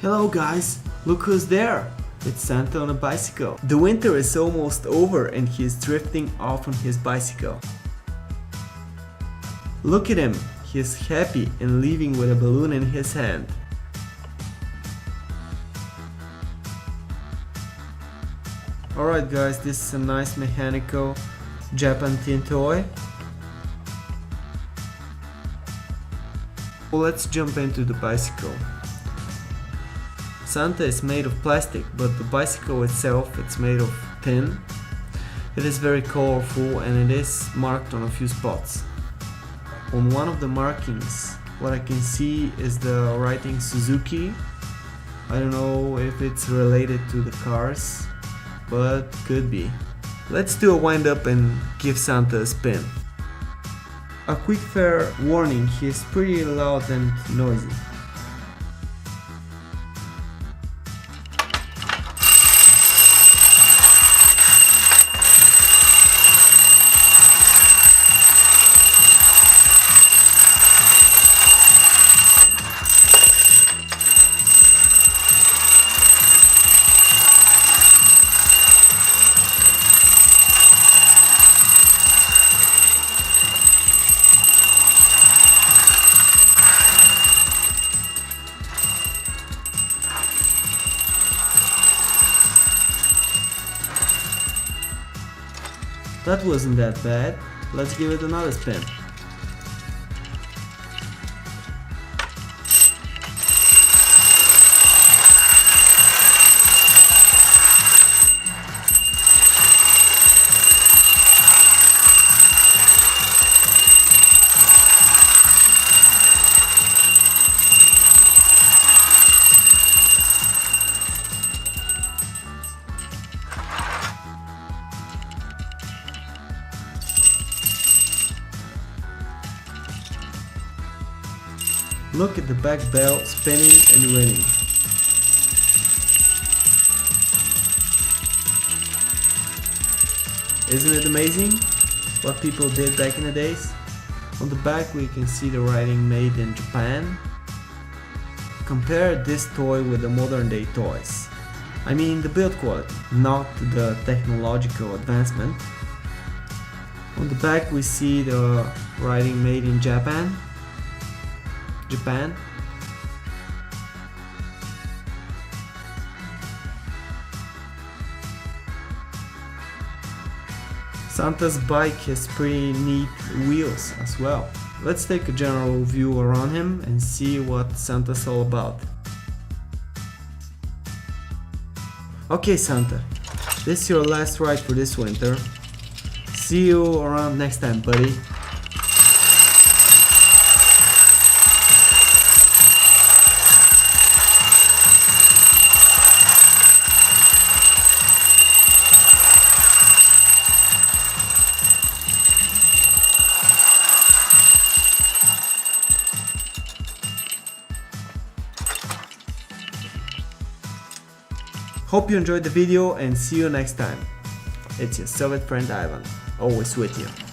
Hello guys, look who's there! It's Santa on a bicycle. The winter is almost over and he is drifting off on his bicycle. Look at him, he is happy and leaving with a balloon in his hand. Alright guys, this is a nice mechanical Japan tin toy. Well, let's jump into the bicycle. Santa is made of plastic, but the bicycle itself it's made of tin. It is very colorful and it is marked on a few spots. On one of the markings, what I can see is the writing Suzuki. I don't know if it's related to the cars, but could be. Let's do a wind up and give Santa a spin. A quick fair warning, he is pretty loud and noisy. That wasn't that bad. Let's give it another spin. Look at the back bell spinning and winning. Isn't it amazing what people did back in the days? On the back we can see the writing made in Japan. Compare this toy with the modern day toys. I mean the build quality, not the technological advancement. On the back we see the writing made in Japan. Santa's bike has pretty neat wheels as well. Let's take a general view around him and see what Santa's all about. Okay Santa, this is your last ride for this winter. See you around next time, buddy. Hope you enjoyed the video and see you next time. It's your Soviet friend Ivan, always with you.